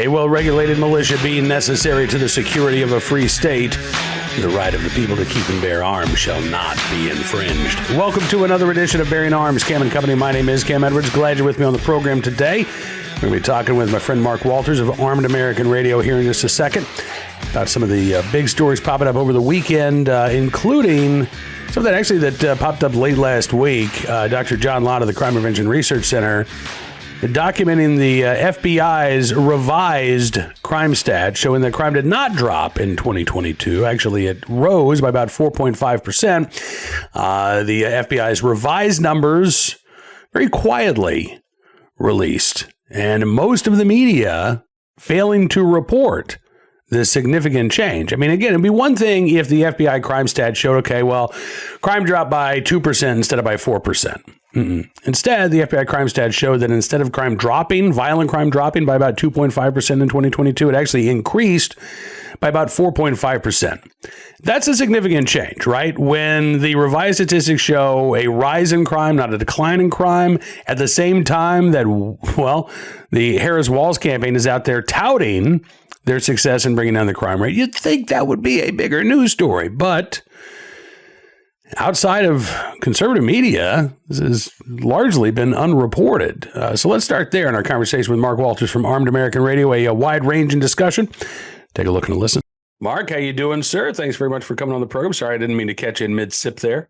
A well-regulated militia being necessary to the security of a free state, the right of the people to keep and bear arms shall not be infringed. Welcome to another edition of Bearing Arms, Cam and Company. My name is Cam Edwards. Glad you're with me on the program today. We're going to be talking with my friend Mark Walters of Armed American Radio here in just a second about some of the big stories popping up over the weekend, including something actually that popped up late last week. Dr. John Lott of the Crime Prevention Research Center documenting the FBI's revised crime stats, showing that crime did not drop in 2022. Actually, it rose by about 4.5%. The FBI's revised numbers very quietly released, and most of the media failing to report this significant change. I mean, again, it'd be one thing if the FBI crime stats showed, okay, well, crime dropped by 2% instead of by 4%. Instead, the FBI crime stats showed that instead of crime dropping, violent crime dropping by about 2.5% in 2022, it actually increased by about 4.5%. That's a significant change, right? When the revised statistics show a rise in crime, not a decline in crime, at the same time that, well, the Harris Walz campaign is out there touting their success in bringing down the crime rate, you'd think that would be a bigger news story. But outside of conservative media, this has largely been unreported. So let's start there in our conversation with Mark Walters from Armed American Radio, a wide-ranging discussion. Take a look and a listen. Mark, how you doing, sir? Thanks very much for coming on the program. Sorry, I didn't mean to catch you in mid-sip there.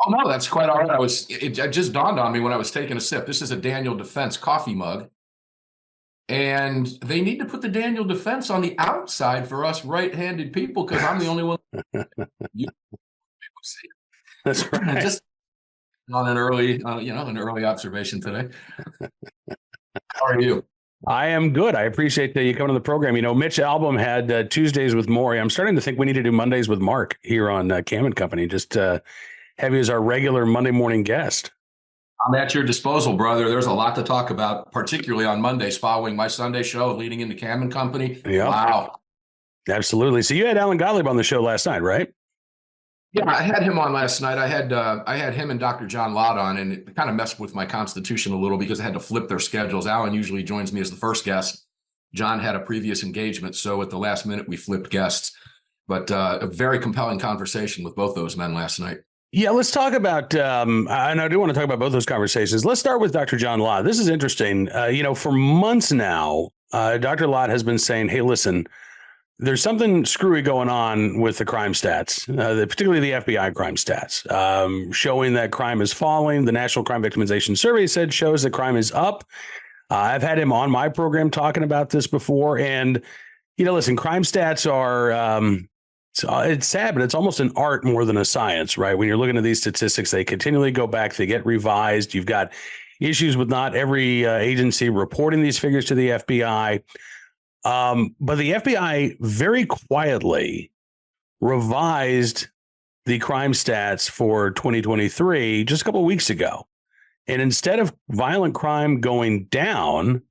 Oh, no, that's quite all right. It just dawned on me when I was taking a sip. This is a Daniel Defense coffee mug. And they need to put the Daniel Defense on the outside for us right-handed people because I'm the only one. That's right. Just on an early, an early observation today. How are you? I am good. I appreciate that you coming on the program. You know, Mitch Albom had Tuesdays with Maury. I'm starting to think we need to do Mondays with Mark here on Cam and Company. Just have you as our regular Monday morning guest. I'm at your disposal, brother. There's a lot to talk about, particularly on Mondays following my Sunday show leading into Cam and Company. Yep. Wow. Absolutely. So you had Alan Gottlieb on the show last night, right? Yeah, I had him on last night. I had him and Dr. John Lott on, and it kind of messed with my constitution a little because I had to flip their schedules. Alan usually joins me as the first guest. John had a previous engagement, so at the last minute we flipped guests. But a very compelling conversation with both those men last night. Yeah, let's talk about, and I do want to talk about both those conversations. Let's start with Dr. John Lott. This is interesting. For months now, Dr. Lott has been saying, hey, listen, there's something screwy going on with the crime stats, particularly the FBI crime stats, showing that crime is falling. The National Crime Victimization Survey shows that crime is up. I've had him on my program talking about this before. And, listen, crime stats are... it's sad, but it's almost an art more than a science, right? When you're looking at these statistics, they continually go back, they get revised. You've got issues with not every agency reporting these figures to the FBI. But the FBI very quietly revised the crime stats for 2023 just a couple of weeks ago. And instead of violent crime going down,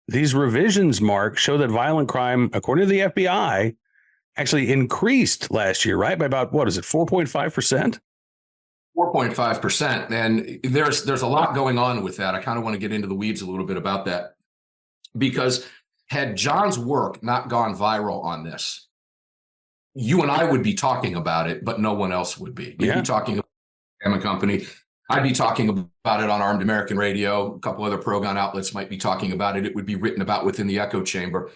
these revisions, Mark, show that violent crime, according to the FBI, actually increased last year, right? By about, 4.5%? 4.5%. And there's a lot going on with that. I kind of want to get into the weeds a little bit about that. Because had John's work not gone viral on this, you and I would be talking about it, but no one else would be. You'd be talking about Cam and Company. I'd be talking about it on Armed American Radio. A couple other Progon outlets might be talking about it. It would be written about within the echo chamber.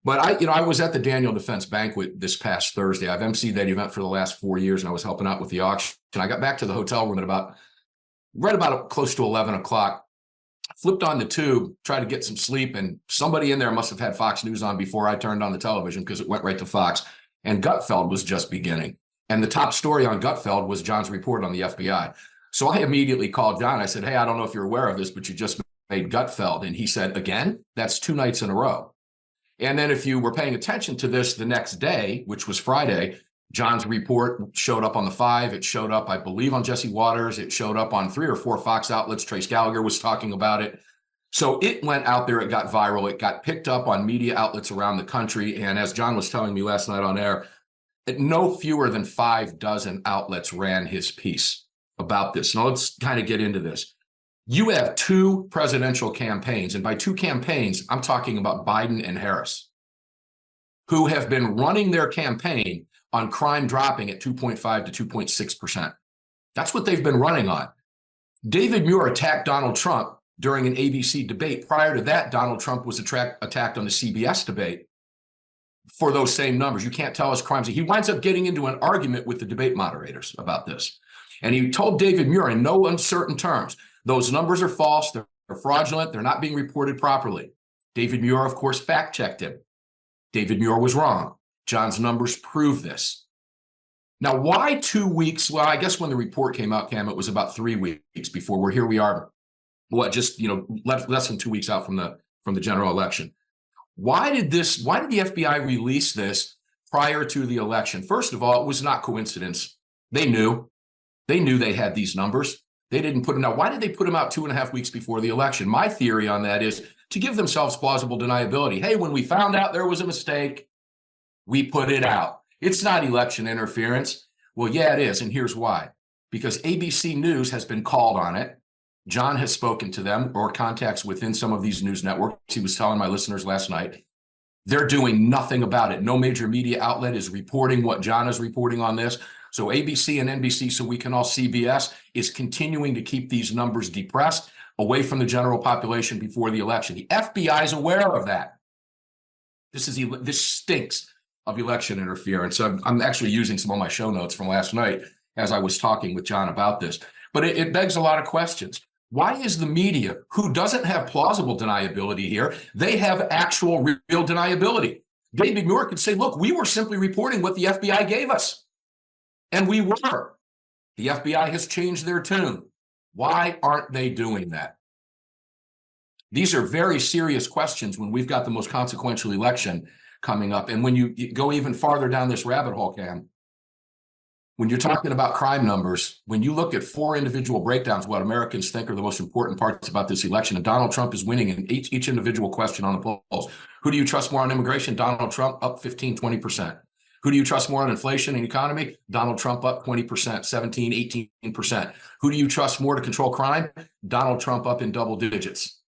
But I was at the Daniel Defense banquet this past Thursday. I've emceed that event for the last 4 years, and I was helping out with the auction. I got back to the hotel room at right about close to 11 o'clock. Flipped on the tube, tried to get some sleep, and somebody in there must have had Fox News on before I turned on the television because it went right to Fox. And Gutfeld was just beginning. And the top story on Gutfeld was John's report on the FBI. So I immediately called John. I said, hey, I don't know if you're aware of this, but you just made Gutfeld. And he said, again, that's 2 nights in a row. And then if you were paying attention to this the next day, which was Friday, John's report showed up on the 5. It showed up, I believe, on Jesse Waters. It showed up on 3 or 4 Fox outlets. Trace Gallagher was talking about it. So it went out there. It got viral. It got picked up on media outlets around the country. And as John was telling me last night on air, no fewer than 6 outlets ran his piece about this. Now let's kind of get into this. You have two presidential campaigns, and by two campaigns, I'm talking about Biden and Harris, who have been running their campaign on crime dropping at 2.5 to 2.6%. That's what they've been running on. David Muir attacked Donald Trump during an ABC debate. Prior to that, Donald Trump was attacked on the CBS debate for those same numbers. You can't tell us crimes. He winds up getting into an argument with the debate moderators about this. And he told David Muir in no uncertain terms, those numbers are false, they're fraudulent, they're not being reported properly. David Muir, of course, fact-checked him. David Muir was wrong. John's numbers prove this. Now, why 2 weeks? Well, I guess when the report came out, Cam, it was about 3 weeks before. Here we are, just less than 2 weeks out from the general election. Why did the FBI release this prior to the election? First of all, it was not coincidence. They knew they had these numbers. They didn't put them out. Why did they put them out 2.5 weeks before the election? My theory on that is to give themselves plausible deniability. Hey, when we found out there was a mistake, we put it out. It's not election interference. Well, yeah, it is. And here's why. Because ABC News has been called on it. John has spoken to them or contacts within some of these news networks. He was telling my listeners last night. They're doing nothing about it. No major media outlet is reporting what John is reporting on this. So ABC and NBC, so we can all CBS, is continuing to keep these numbers depressed away from the general population before the election. The FBI is aware of that. This stinks of election interference. I'm actually using some of my show notes from last night as I was talking with John about this. But it begs a lot of questions. Why is the media, who doesn't have plausible deniability here, they have actual real deniability? David Muir could say, look, we were simply reporting what the FBI gave us. And we were. The FBI has changed their tune. Why aren't they doing that? These are very serious questions when we've got the most consequential election coming up. And when you go even farther down this rabbit hole, Cam, when you're talking about crime numbers, when you look at 4 individual breakdowns, what Americans think are the most important parts about this election, and Donald Trump is winning in each individual question on the polls. Who do you trust more on immigration? Donald Trump up 15, 20%. Who do you trust more on inflation and economy? Donald Trump up 20%, 17, 18%. Who do you trust more to control crime? Donald Trump up in double digits.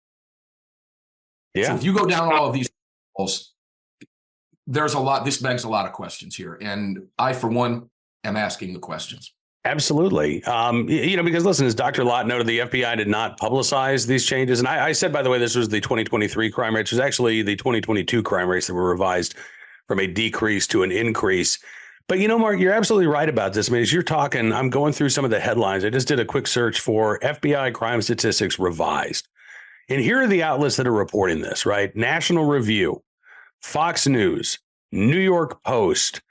Yeah. So if you go down all of these polls, there's a lot. This begs a lot of questions here. And I, for one, am asking the questions. Absolutely. Because listen, as Dr. Lott noted, the FBI did not publicize these changes. And I said, by the way, this was the 2023 crime rates. It was actually the 2022 crime rates that were revised from a decrease to an increase. But, Mark, you're absolutely right about this. I mean, as you're talking, I'm going through some of the headlines. I just did a quick search for FBI crime statistics revised. And here are the outlets that are reporting this, right? National Review, Fox News, New York Post,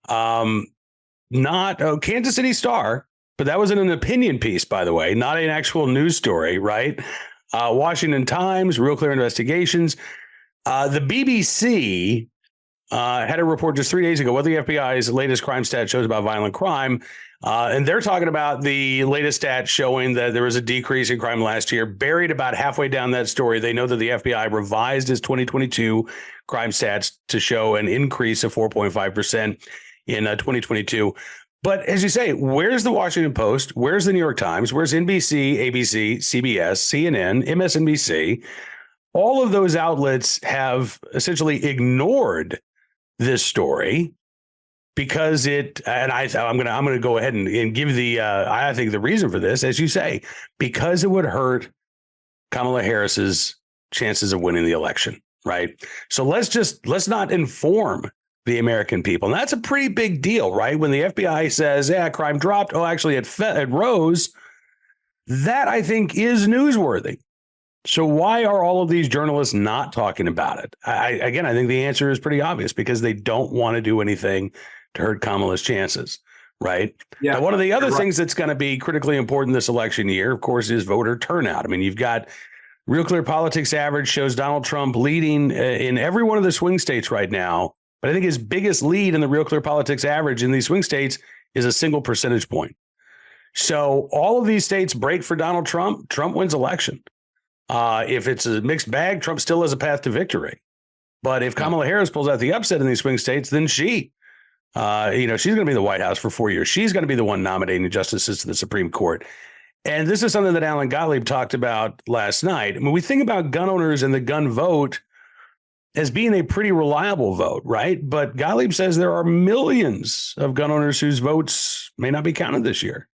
Kansas City Star, but that was in an opinion piece, by the way, not an actual news story, right? Washington Times, Real Clear Investigations. The BBC had a report just 3 days ago what the FBI's latest crime stat shows about violent crime. And they're talking about the latest stat showing that there was a decrease in crime last year. Buried about halfway down that story, they know that the FBI revised its 2022 crime stats to show an increase of 4.5% in 2022. But as you say, where's the Washington Post? Where's the New York Times? Where's NBC, ABC, CBS, CNN, MSNBC? All of those outlets have essentially ignored this story because I'm going to go ahead and give I think the reason for this, as you say, because it would hurt Kamala Harris's chances of winning the election, right? So let's not inform the American people. And that's a pretty big deal, right? When the FBI says, yeah, crime dropped. Oh, actually it rose. That I think is newsworthy. So why are all of these journalists not talking about it? I think the answer is pretty obvious, because they don't want to do anything to hurt Kamala's chances, right? Yeah. Now, one of the other things that's going to be critically important this election year, of course, is voter turnout. I mean, you've got Real Clear Politics average shows Donald Trump leading in every one of the swing states right now. But I think his biggest lead in the Real Clear Politics average in these swing states is a single percentage point. So all of these states break for Donald Trump, Trump wins election. If it's a mixed bag, Trump still has a path to victory. But if Kamala Harris pulls out the upset in these swing states, then she's going to be in the White House for 4 years. She's going to be the one nominating justices to the Supreme Court. And this is something that Alan Gottlieb talked about last night. I mean, we think about gun owners and the gun vote as being a pretty reliable vote, right? But Gottlieb says there are millions of gun owners whose votes may not be counted this year.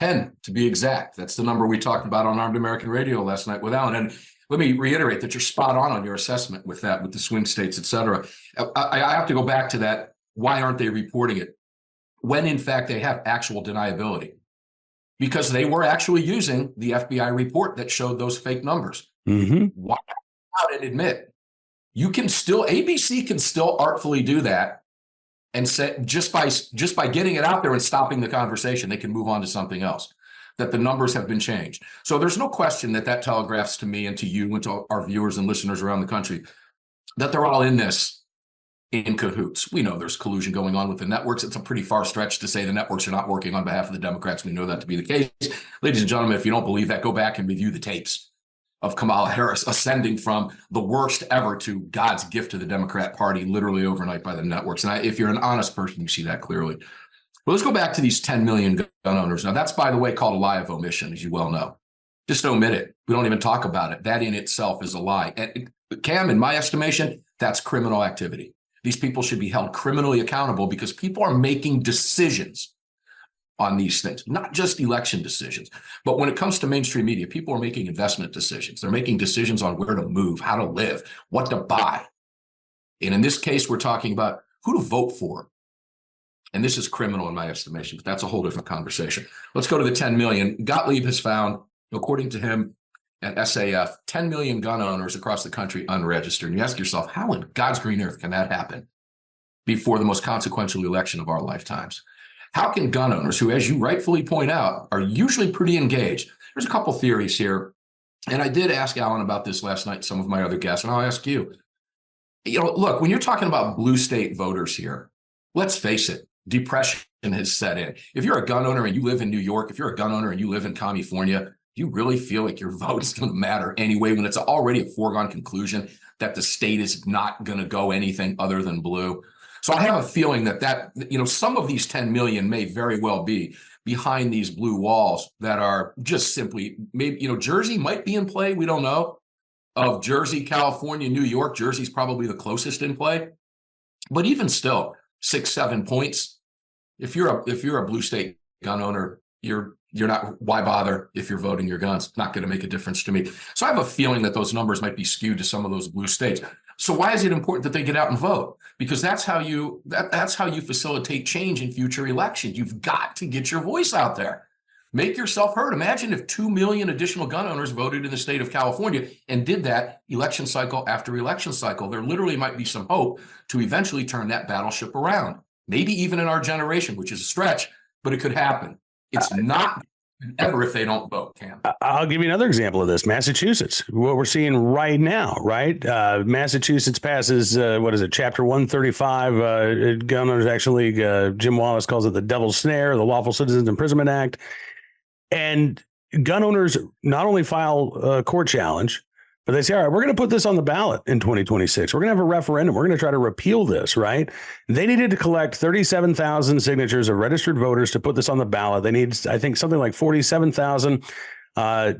10, to be exact. That's the number we talked about on Armed American Radio last night with Alan. And let me reiterate that you're spot on your assessment with that, with the swing states, et cetera. I have to go back to that. Why aren't they reporting it? When, in fact, they have actual deniability. Because they were actually using the FBI report that showed those fake numbers. Mm-hmm. Why not and admit? You can still, ABC can still artfully do that and say, just by getting it out there and stopping the conversation, they can move on to something else, that the numbers have been changed. So there's no question that telegraphs to me and to you and to our viewers and listeners around the country that they're all in this in cahoots. We know there's collusion going on with the networks. It's a pretty far stretch to say the networks are not working on behalf of the Democrats. We know that to be the case. Ladies and gentlemen, if you don't believe that, go back and review the tapes of Kamala Harris ascending from the worst ever to God's gift to the Democrat Party literally overnight by the networks. And if you're an honest person, you see that clearly. Well, let's go back to these 10 million gun owners. Now, that's, by the way, called a lie of omission, as you well know. Just omit it. We don't even talk about it. That in itself is a lie. And Cam, in my estimation, that's criminal activity. These people should be held criminally accountable because people are making decisions on these things, not just election decisions. But when it comes to mainstream media, people are making investment decisions. They're making decisions on where to move, how to live, what to buy. And in this case, we're talking about who to vote for. And this is criminal in my estimation, but that's a whole different conversation. Let's go to the 10 million. Gottlieb has found, according to him at SAF, 10 million gun owners across the country unregistered. And you ask yourself, how in God's green earth can that happen before the most consequential election of our lifetimes? How can gun owners, who, as you rightfully point out, are usually pretty engaged? There's a couple theories here. And I did ask Alan about this last night, some of my other guests, and I'll ask you. Look, when you're talking about blue state voters here, let's face it, depression has set in. If you're a gun owner and you live in New York, if you're a gun owner and you live in California, do you really feel like your vote is going to matter anyway when it's already a foregone conclusion that the state is not going to go anything other than blue? So I have a feeling that some of these 10 million may very well be behind these blue walls that are just simply, maybe, Jersey might be in play. We don't know. Of Jersey, California, New York, Jersey's probably the closest in play. But even still, 6-7 points. If you're a blue state gun owner, you're not, why bother if you're voting your guns? Not going to make a difference to me. So I have a feeling that those numbers might be skewed to some of those blue states. So why is it important that they get out and vote? Because that's how you facilitate change in future elections. You've got to get your voice out there. Make yourself heard. Imagine if 2 million additional gun owners voted in the state of California and did that election cycle after election cycle. There literally might be some hope to eventually turn that battleship around. Maybe even in our generation, which is a stretch, but it could happen. It's not ever if they don't vote, Cam. I'll give you another example of this. Massachusetts, what we're seeing right now, right? Massachusetts passes, Chapter 135. Gun Owners actually, Jim Wallace calls it the Devil's Snare, the Lawful Citizens Imprisonment Act. And gun owners not only file a court challenge, but they say, all right, we're going to put this on the ballot in 2026. We're going to have a referendum. We're going to try to repeal this, right? They needed to collect 37,000 signatures of registered voters to put this on the ballot. They need, I think, something like 47,000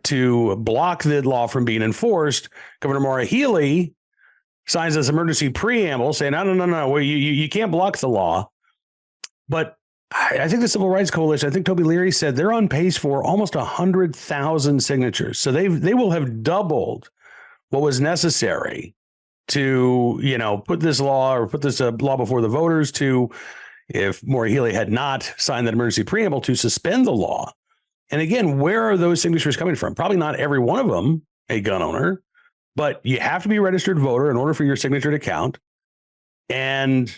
to block the law from being enforced. Governor Maura Healey signs this emergency preamble saying, no, well, you can't block the law. But I think the Civil Rights Coalition, I think Toby Leary said they're on pace for almost 100,000 signatures. So they will have doubled what was necessary to, put this law or put this law before the voters to, if Maura Healey had not signed that emergency preamble, to suspend the law. And again, where are those signatures coming from? Probably not every one of them a gun owner, but you have to be a registered voter in order for your signature to count. And,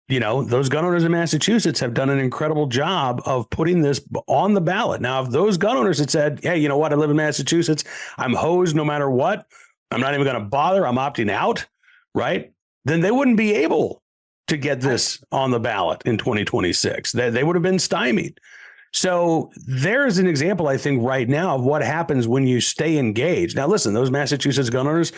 those gun owners in Massachusetts have done an incredible job of putting this on the ballot. Now, if those gun owners had said, hey, you know what? I live in Massachusetts. I'm hosed no matter what. I'm not even going to bother. I'm opting out, right? Then they wouldn't be able to get this on the ballot in 2026. They would have been stymied. So there's an example, I think, right now of what happens when you stay engaged. Now, listen, those Massachusetts gun owners,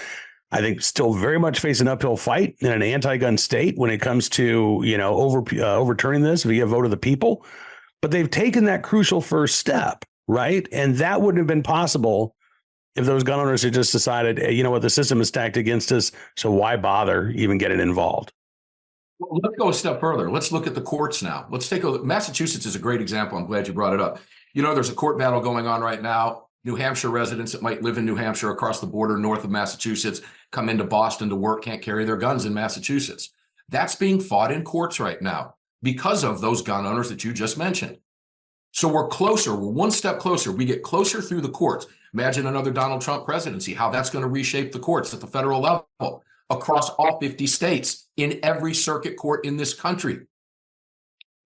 I think, still very much face an uphill fight in an anti-gun state when it comes to, overturning this via vote of the people. But they've taken that crucial first step. right? And that wouldn't have been possible if those gun owners had just decided, hey, you know what, the system is stacked against us, so why bother even getting involved? Well, let's go a step further. Let's look at the courts now. Let's take a look. Massachusetts is a great example. I'm glad you brought it up. There's a court battle going on right now. New Hampshire residents that might live in New Hampshire across the border north of Massachusetts come into Boston to work, can't carry their guns in Massachusetts. That's being fought in courts right now because of those gun owners that you just mentioned. So we're closer. We're one step closer. We get closer through the courts. Imagine another Donald Trump presidency, how that's going to reshape the courts at the federal level across all 50 states in every circuit court in this country.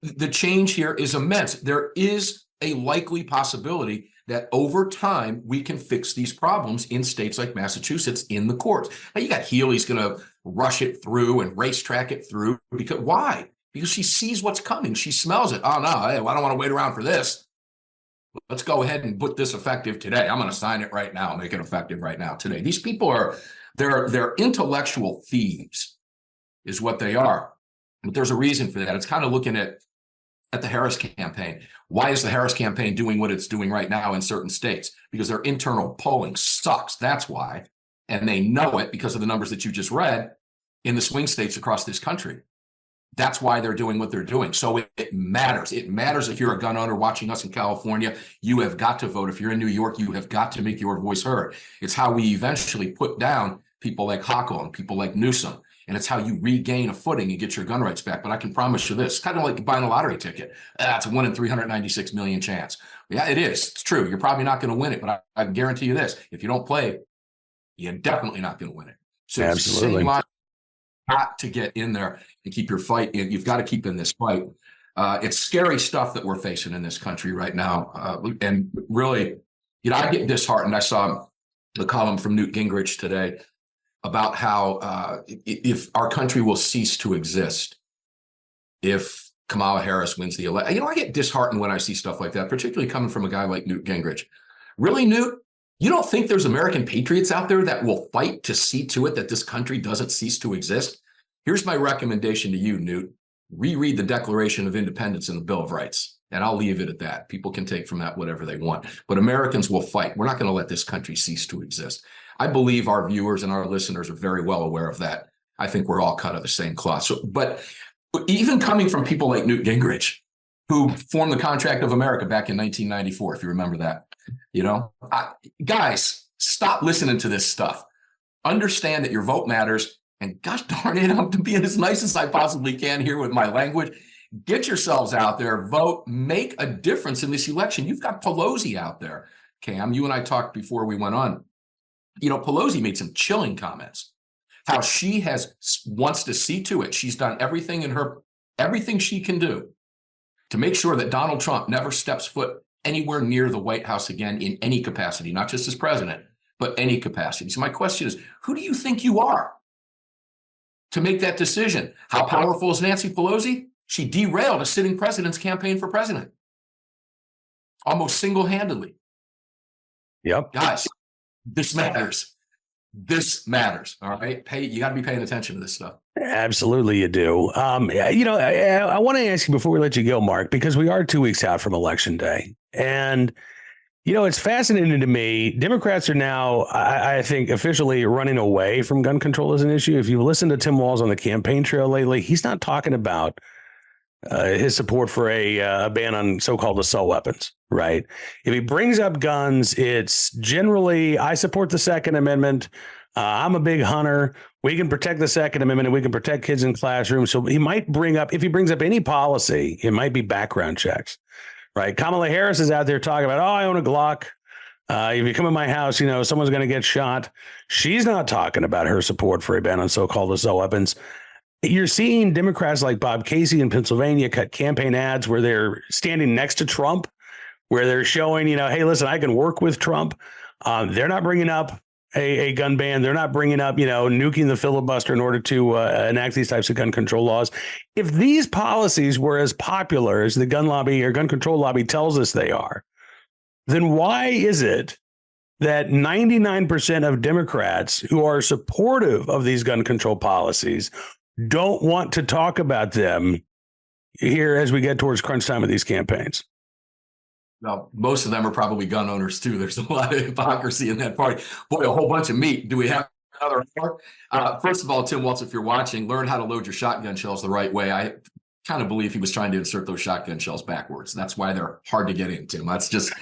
The change here is immense. There is a likely possibility that over time we can fix these problems in states like Massachusetts in the courts. Now you got Healey's going to rush it through and racetrack it through. Because why? Because she sees what's coming. She smells it. Oh no, hey, I don't want to wait around for this. Let's go ahead and put this effective today. I'm going to sign it right now, make it effective right now today. These people they're intellectual thieves is what they are. But there's a reason for that. It's kind of looking at the Harris campaign. Why is the Harris campaign doing what it's doing right now in certain states? Because their internal polling sucks. That's why. And they know it because of the numbers that you just read in the swing states across this country. That's why they're doing what they're doing. So it matters. It matters if you're a gun owner watching us in California. You have got to vote. If you're in New York, you have got to make your voice heard. It's how we eventually put down people like Hochul and people like Newsom. And it's how you regain a footing and get your gun rights back. But I can promise you this, it's kind of like buying a lottery ticket. It's a 1 in 396 million chance. Yeah, it is. It's true. You're probably not going to win it. But I can guarantee you this. If you don't play, you're definitely not going to win it. So absolutely. Got to get in there and keep your fight. You've got to keep in this fight. It's scary stuff that we're facing in this country right now. And really, I get disheartened. I saw the column from Newt Gingrich today about how if our country will cease to exist if Kamala Harris wins the election. I get disheartened when I see stuff like that, particularly coming from a guy like Newt Gingrich. Really, Newt? You don't think there's American patriots out there that will fight to see to it that this country doesn't cease to exist? Here's my recommendation to you, Newt. Reread the Declaration of Independence and the Bill of Rights, and I'll leave it at that. People can take from that whatever they want, but Americans will fight. We're not going to let this country cease to exist. I believe our viewers and our listeners are very well aware of that. I think we're all cut of the same cloth. So, but even coming from people like Newt Gingrich, who formed the Contract of America back in 1994, if you remember that. Guys, stop listening to this stuff. Understand that your vote matters. And gosh darn it, I'm being as nice as I possibly can here with my language. Get yourselves out there, vote, make a difference in this election. You've got Pelosi out there. Cam, you and I talked before we went on. Pelosi made some chilling comments. How she wants to see to it. She's done everything she can do to make sure that Donald Trump never steps foot anywhere near the White House again in any capacity, not just as president, but any capacity. So my question is, who do you think you are to make that decision? How powerful is Nancy Pelosi? She derailed a sitting president's campaign for president. Almost single-handedly. Yep. Guys, this matters. This matters. All right. You got to be paying attention to this stuff. Absolutely, you do. I want to ask you before we let you go, Mark, because we are 2 weeks out from Election Day. And, it's fascinating to me. Democrats are now, I think, officially running away from gun control as an issue. If you listen to Tim Walz on the campaign trail lately, he's not talking about his support for a ban on so-called assault weapons, right? If he brings up guns, it's generally, I support the Second Amendment. I'm a big hunter. We can protect the Second Amendment and we can protect kids in classrooms. So he might if he brings up any policy, it might be background checks, right? Kamala Harris is out there talking about, I own a Glock. If you come in my house, someone's going to get shot. She's not talking about her support for a ban on so-called assault weapons. You're seeing Democrats like Bob Casey in Pennsylvania cut campaign ads where they're standing next to Trump, where they're showing, hey, listen, I can work with Trump. They're not bringing up a gun ban. They're not bringing up, nuking the filibuster in order to enact these types of gun control laws. If these policies were as popular as the gun lobby or gun control lobby tells us they are, then why is it that 99% of Democrats who are supportive of these gun control policies don't want to talk about them here as we get towards crunch time of these campaigns? Well, most of them are probably gun owners too. There's a lot of hypocrisy in that party. Boy, a whole bunch of meat. Do we have another hour? First of all, Tim Waltz, if you're watching, learn how to load your shotgun shells the right way. I kind of believe he was trying to insert those shotgun shells backwards. That's why they're hard to get in, Tim. That's just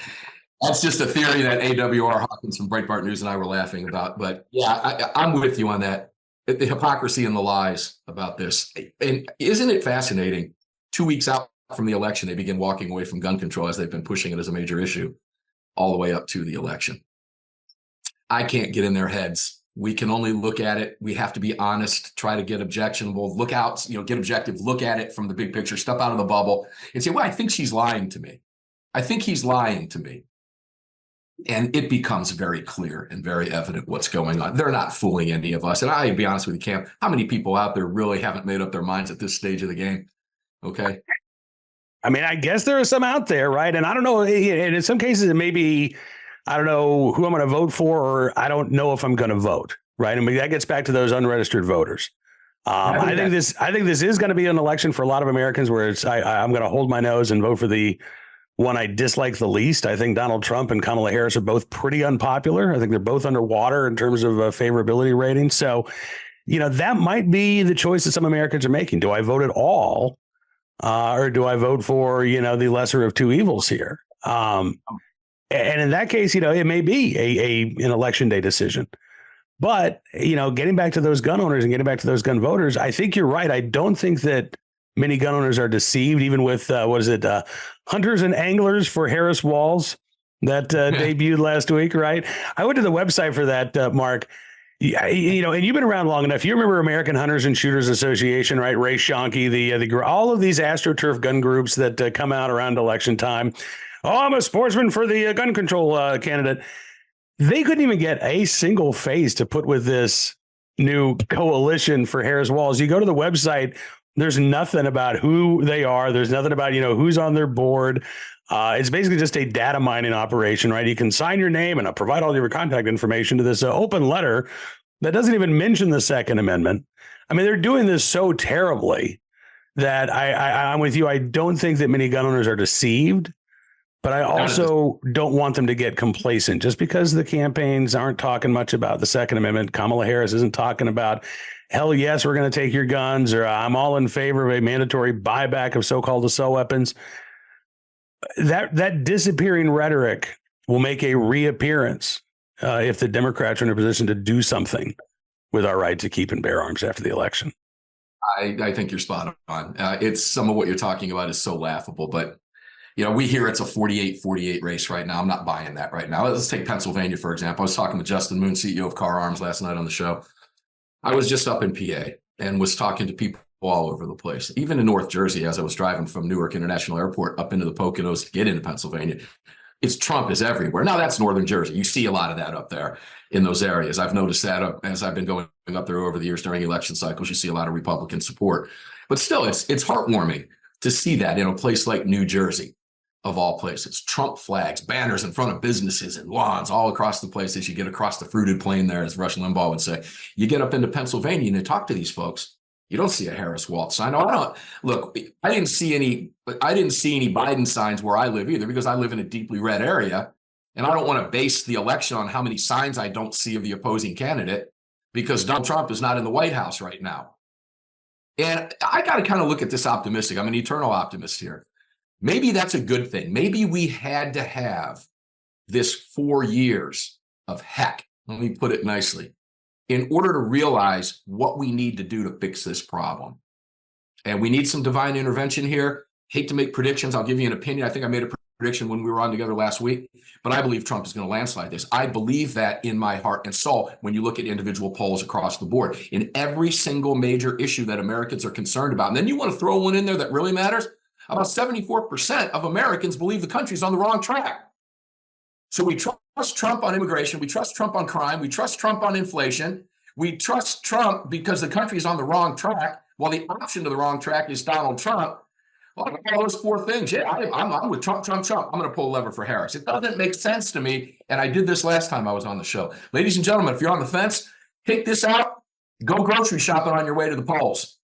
a theory that AWR Hawkins from Breitbart News and I were laughing about. But yeah, I'm with you on that. The hypocrisy and the lies about this. And isn't it fascinating? 2 weeks out from the election, they begin walking away from gun control as they've been pushing it as a major issue all the way up to the election. I can't get in their heads. We can only look at it. We have to be honest, try to get objectionable, look out, get objective, look at it from the big picture, step out of the bubble and say, well, I think she's lying to me. I think he's lying to me. And it becomes very clear and very evident what's going on. They're not fooling any of us. And I'll be honest with you, Cam, how many people out there really haven't made up their minds at this stage of the game? Okay. I mean, I guess there are some out there, right? And I don't know. And in some cases, it may be, I don't know who I'm going to vote for, or I don't know if I'm going to vote, right? I mean, that gets back to those unregistered voters. I think this is going to be an election for a lot of Americans where I'm going to hold my nose and vote for the one I dislike the least. I think Donald Trump and Kamala Harris are both pretty unpopular. I think they're both underwater in terms of favorability ratings. So, that might be the choice that some Americans are making. Do I vote at all? Or do I vote for, the lesser of two evils here? And in that case, it may be an election day decision. But, getting back to those gun owners and getting back to those gun voters, I think you're right. I don't think that many gun owners are deceived, even with, Hunters and Anglers for Harris Walls that debuted last week, right? I went to the website for that, Mark. And you've been around long enough. You remember American Hunters and Shooters Association, right? Ray Shonky, the all of these AstroTurf gun groups that come out around election time. Oh, I'm a sportsman for the gun control candidate. They couldn't even get a single face to put with this new coalition for Harris Walls. You go to the website, there's nothing about who they are. There's nothing about, who's on their board. It's basically just a data mining operation, right? You can sign your name and provide all your contact information to this open letter that doesn't even mention the Second Amendment. I mean, they're doing this so terribly that I'm with you. I don't think that many gun owners are deceived, but I also don't want them to get complacent just because the campaigns aren't talking much about the Second Amendment. Kamala Harris isn't talking about, hell yes, we're going to take your guns, or I'm all in favor of a mandatory buyback of so-called assault weapons. That disappearing rhetoric will make a reappearance if the Democrats are in a position to do something with our right to keep and bear arms after the election. I think you're spot on. It's some of what you're talking about is so laughable, but we hear it's a 48-48 race right now. I'm not buying that right now. Let's take Pennsylvania, for example. I was talking with Justin Moon, CEO of Car Arms, last night on the show. I was just up in PA and was talking to people all over the place, even in North Jersey, as I was driving from Newark International Airport up into the Poconos to get into Pennsylvania. Trump is everywhere. Now that's Northern Jersey. You see a lot of that up there in those areas. I've noticed that as I've been going up there over the years during election cycles. You see a lot of Republican support, but still it's heartwarming to see that in a place like New Jersey, of all places. Trump flags, banners in front of businesses and lawns all across the place as you get across the fruited plain there, as Rush Limbaugh would say. You get up into Pennsylvania and you talk to these folks. You don't see a Harris Waltz sign. I didn't see any Biden signs where I live either, because I live in a deeply red area. And I don't want to base the election on how many signs I don't see of the opposing candidate, because Donald Trump is not in the White House right now. And I got to kind of look at this optimistic. I'm an eternal optimist here. Maybe that's a good thing. Maybe we had to have this 4 years of heck, let me put it nicely, in order to realize what we need to do to fix this problem. And we need some divine intervention here. Hate to make predictions. I'll give you an opinion. I think I made a prediction when we were on together last week, but I believe Trump is going to landslide this. I believe that in my heart and soul when you look at individual polls across the board, in every single major issue that Americans are concerned about. And then you want to throw one in there that really matters. About 74% of Americans believe the country's on the wrong track. So we trust Trump on immigration. We trust Trump on crime. We trust Trump on inflation. We trust Trump because the country is on the wrong track, while the option to the wrong track is Donald Trump. Well, all those four things. Yeah, I'm with Trump. I'm going to pull a lever for Harris. It doesn't make sense to me. And I did this last time I was on the show. Ladies and gentlemen, if you're on the fence, take this out. Go grocery shopping on your way to the polls.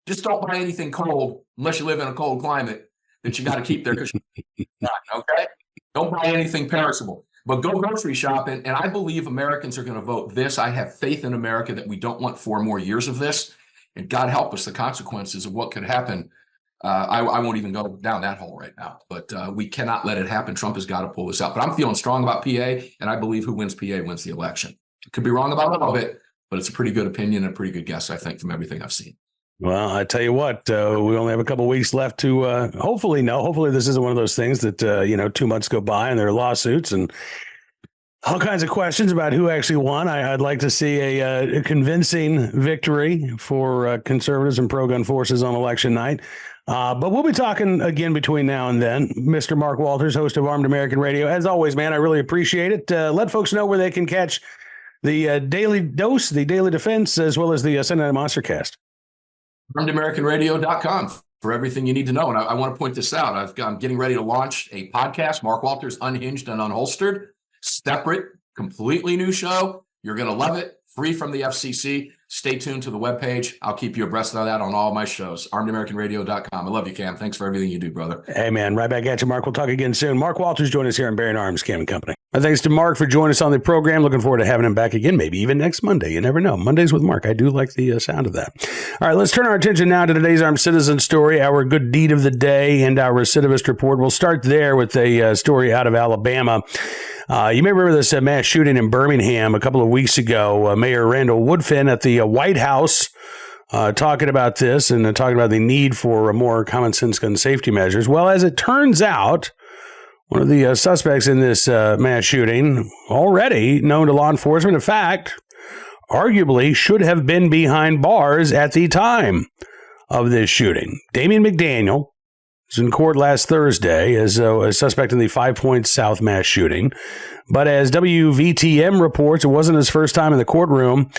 Just don't buy anything cold unless you live in a cold climate that you got to keep there. Okay? Don't buy anything perishable, but go grocery shopping. And I believe Americans are going to vote this. I have faith in America that we don't want 4 more years of this. And God help us, the consequences of what could happen. I won't even go down that hole right now, but we cannot let it happen. Trump has got to pull this out. But I'm feeling strong about PA, and I believe who wins PA wins the election. Could be wrong about a little bit, but it's a pretty good opinion and a pretty good guess, I think, from everything I've seen. Well, I tell you what, we only have a couple of weeks left to hopefully this isn't one of those things that, 2 months go by and there are lawsuits and all kinds of questions about who actually won. I'd like to see a convincing victory for conservatives and pro-gun forces on election night. But we'll be talking again between now and then. Mr. Mark Walters, host of Armed American Radio. As always, man, I really appreciate it. Let folks know where they can catch the Daily Dose, the Daily Defense, as well as the Sunday Night Monster Cast. ArmedAmericanRadio.com for everything you need to know. And I want to point this out. I'm getting ready to launch a podcast, Mark Walters Unhinged and Unholstered, separate, completely new show. You're going to love it. Free from the FCC. Stay tuned to the webpage. I'll keep you abreast of that on all my shows. ArmedAmericanRadio.com. I love you, Cam. Thanks for everything you do, brother. Hey, man. Right back at you, Mark. We'll talk again soon. Mark Walters joined us here on Bearing Arms, Cam and Company. My thanks to Mark for joining us on the program. Looking forward to having him back again, maybe even next Monday. You never know. Mondays with Mark. I do like the sound of that. All right, let's turn our attention now to today's Armed Citizen story, our good deed of the day, and our recidivist report. We'll start there with a story out of Alabama. You may remember this mass shooting in Birmingham a couple of weeks ago. Mayor Randall Woodfin at the White House talking about this and talking about the need for more common sense gun safety measures. Well, as it turns out, one of the suspects in this mass shooting, already known to law enforcement, in fact, arguably should have been behind bars at the time of this shooting. Damian McDaniel was in court last Thursday as a suspect in the 5 Points South mass shooting. But as WVTM reports, it wasn't his first time in the courtroom.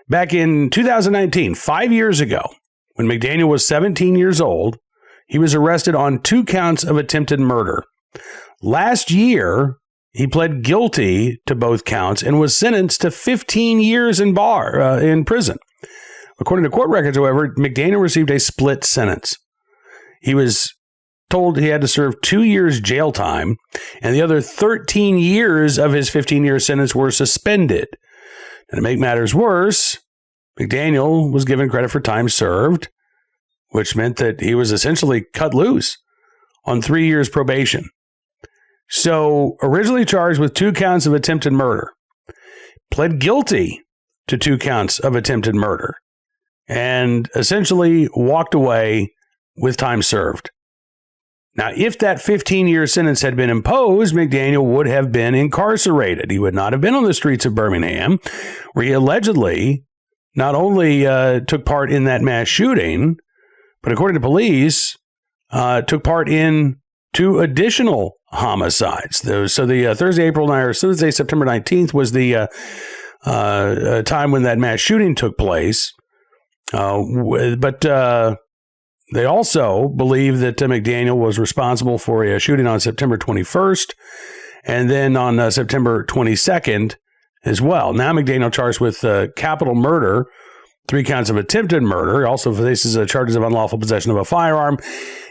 Back in 2019, 5 years ago, when McDaniel was 17 years old, he was arrested on 2 counts of attempted murder. Last year, he pled guilty to both counts and was sentenced to 15 years in prison. According to court records, however, McDaniel received a split sentence. He was told he had to serve 2 years jail time, and the other 13 years of his 15-year sentence were suspended. And to make matters worse, McDaniel was given credit for time served, which meant that he was essentially cut loose on 3 years probation. So, originally charged with 2 counts of attempted murder, pled guilty to 2 counts of attempted murder, and essentially walked away with time served. Now, if that 15-year sentence had been imposed, McDaniel would have been incarcerated. He would not have been on the streets of Birmingham, where he allegedly not only took part in that mass shooting, but according to police, took part in 2 additional homicides. So the Thursday, September 19th was the time when that mass shooting took place. But they also believe that McDaniel was responsible for a shooting on September 21st and then on September 22nd as well. Now McDaniel charged with capital murder, 3 counts of attempted murder. He also faces charges of unlawful possession of a firearm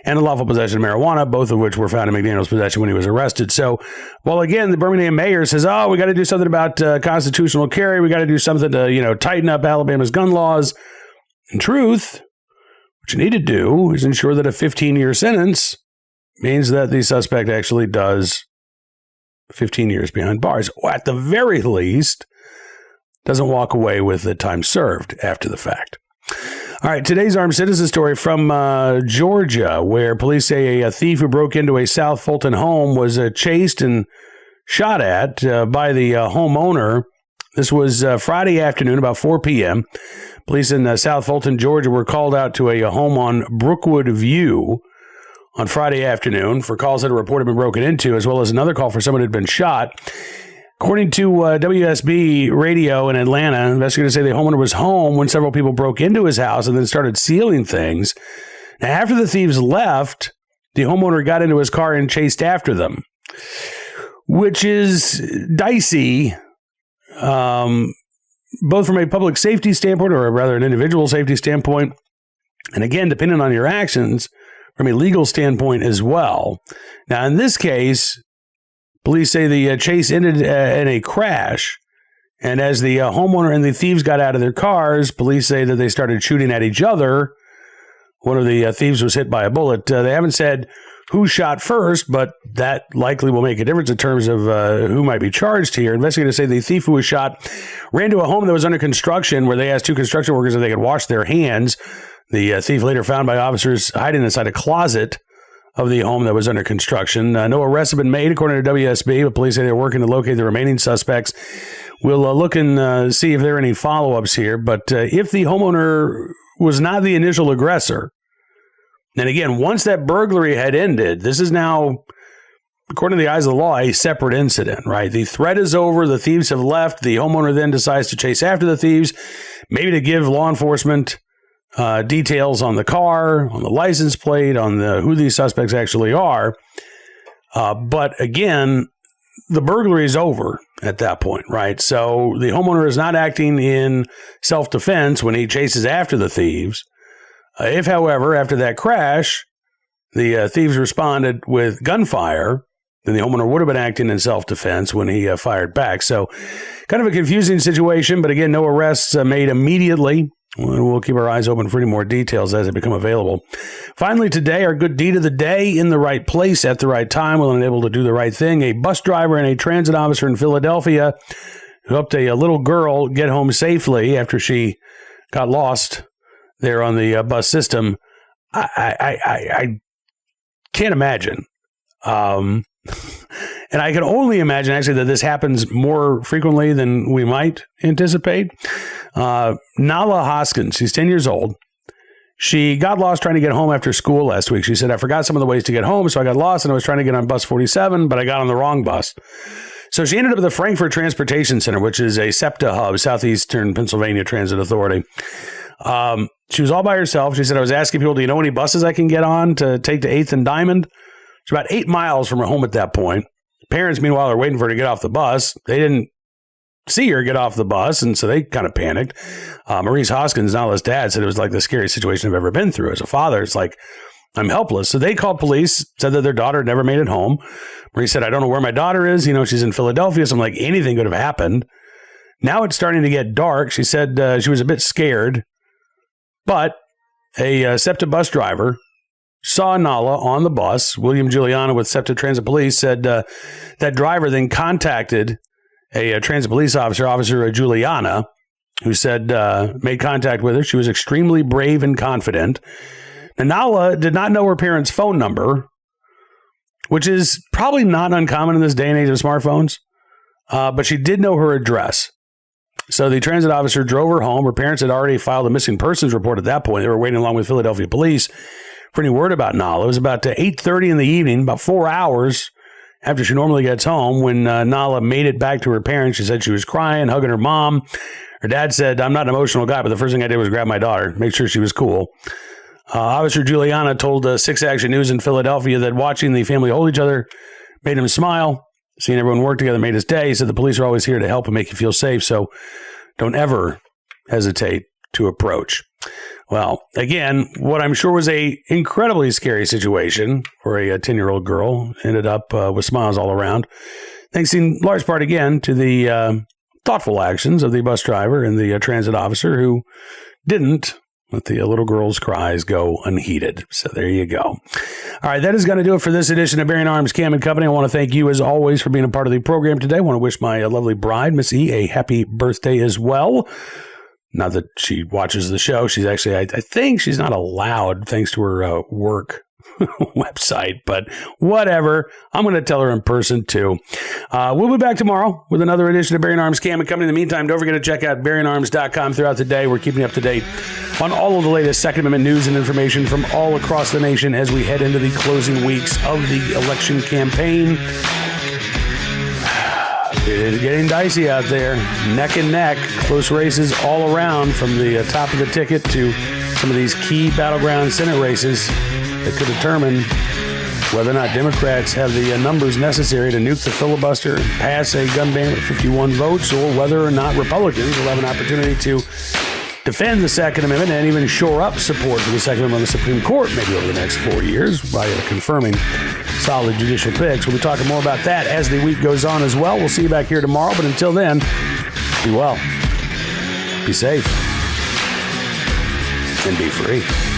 and unlawful possession of marijuana, both of which were found in McDaniel's possession when he was arrested. So, well, again, the Birmingham mayor says, we got to do something about constitutional carry. We got to do something to, tighten up Alabama's gun laws. In truth, what you need to do is ensure that a 15-year sentence means that the suspect actually does 15 years behind bars, or at the very least, doesn't walk away with the time served after the fact. All right, today's Armed Citizen story from Georgia, where police say a thief who broke into a South Fulton home was chased and shot at by the homeowner. This was Friday afternoon, about 4 p.m. Police in South Fulton, Georgia, were called out to a home on Brookwood View on Friday afternoon for calls that a report had been broken into, as well as another call for someone who had been shot. According to WSB Radio in Atlanta, investigators say the homeowner was home when several people broke into his house and then started stealing things. Now, after the thieves left, the homeowner got into his car and chased after them, which is dicey, both from a public safety standpoint, or rather an individual safety standpoint, and again, depending on your actions, from a legal standpoint as well. Now, in this case, Police say the chase ended in a crash. And as the homeowner and the thieves got out of their cars, police say that they started shooting at each other. One of the thieves was hit by a bullet. They haven't said who shot first, but that likely will make a difference in terms of who might be charged here. Investigators say the thief who was shot ran to a home that was under construction where they asked two construction workers if they could wash their hands. The thief later found by officers hiding inside a closet of the home that was under construction. No arrests have been made, according to WSB, but police say they're working to locate the remaining suspects. We'll look and see if there are any follow-ups here. But if the homeowner was not the initial aggressor, and again, once that burglary had ended, this is now, according to the eyes of the law, a separate incident, right? The threat is over. The thieves have left. The homeowner then decides to chase after the thieves, maybe to give law enforcement details on the car, on the license plate, on who these suspects actually are. But again, the burglary is over at that point, right? So the homeowner is not acting in self-defense when he chases after the thieves. If, however, after that crash, the thieves responded with gunfire, then the homeowner would have been acting in self-defense when he fired back. So kind of a confusing situation, but again, no arrests made immediately. We'll keep our eyes open for any more details as they become available. Finally, today, our good deed of the day, in the right place at the right time, willing and able to do the right thing. A bus driver and a transit officer in Philadelphia who helped a little girl get home safely after she got lost there on the bus system. I can't imagine. And I can only imagine, actually, that this happens more frequently than we might anticipate. Nala Hoskins, she's 10 years old. She got lost trying to get home after school last week. She said, I forgot some of the ways to get home, so I got lost and I was trying to get on bus 47, but I got on the wrong bus. So she ended up at the Frankfort Transportation Center, which is a SEPTA hub, Southeastern Pennsylvania Transit Authority. She was all by herself. She said, I was asking people, do you know any buses I can get on to take to 8th and Diamond? It's about 8 miles from her home at that point. Parents, meanwhile, are waiting for her to get off the bus. They didn't see her get off the bus, and so they kind of panicked. Maurice Hoskins, Nala's dad, said it was like the scariest situation I've ever been through. As a father, it's like, I'm helpless. So they called police, said that their daughter never made it home. Maurice said, I don't know where my daughter is. You know, she's in Philadelphia. So I'm like, anything could have happened. Now it's starting to get dark. She said she was a bit scared, but a SEPTA bus driver saw Nala on the bus. William Giuliano with SEPTA Transit Police said that driver then contacted a transit police officer, Officer Giuliana, who said, made contact with her. She was extremely brave and confident. And Nala did not know her parents' phone number, which is probably not uncommon in this day and age of smartphones, but she did know her address. So the transit officer drove her home. Her parents had already filed a missing persons report at that point. They were waiting along with Philadelphia police for any word about Nala. It was about 8:30 in the evening, about 4 hours after she normally gets home, when Nala made it back to her parents. She said she was crying, hugging her mom. Her dad said, I'm not an emotional guy, but the first thing I did was grab my daughter, make sure she was cool. Officer Giuliana told 6 Action News in Philadelphia that watching the family hold each other made him smile. Seeing everyone work together made his day. He said the police are always here to help and make you feel safe, so don't ever hesitate to approach. Well, again, what I'm sure was a incredibly scary situation for a 10-year-old girl ended up with smiles all around. Thanks in large part, again, to the thoughtful actions of the bus driver and the transit officer who didn't let the little girl's cries go unheeded. So there you go. All right, that is going to do it for this edition of Bearing Arms Cam & Company. I want to thank you, as always, for being a part of the program today. I want to wish my lovely bride, Miss E, a happy birthday as well. Not that she watches the show. She's actually, I think she's not allowed, thanks to her work website, but whatever. I'm going to tell her in person too. We'll be back tomorrow with another edition of Bearing Arms Cam & Company. In the meantime, don't forget to check out bearingarms.com throughout the day. We're keeping you up to date on all of the latest Second Amendment news and information from all across the nation as we head into the closing weeks of the election campaign. It is getting dicey out there, neck and neck, close races all around, from the top of the ticket to some of these key battleground Senate races that could determine whether or not Democrats have the numbers necessary to nuke the filibuster and pass a gun ban with 51 votes, or whether or not Republicans will have an opportunity to defend the Second Amendment and even shore up support for the Second Amendment on the Supreme Court maybe over the next 4 years by confirming solid judicial picks. We'll be talking more about that as the week goes on as well. We'll see you back here tomorrow, but until then, be well, be safe, and be free.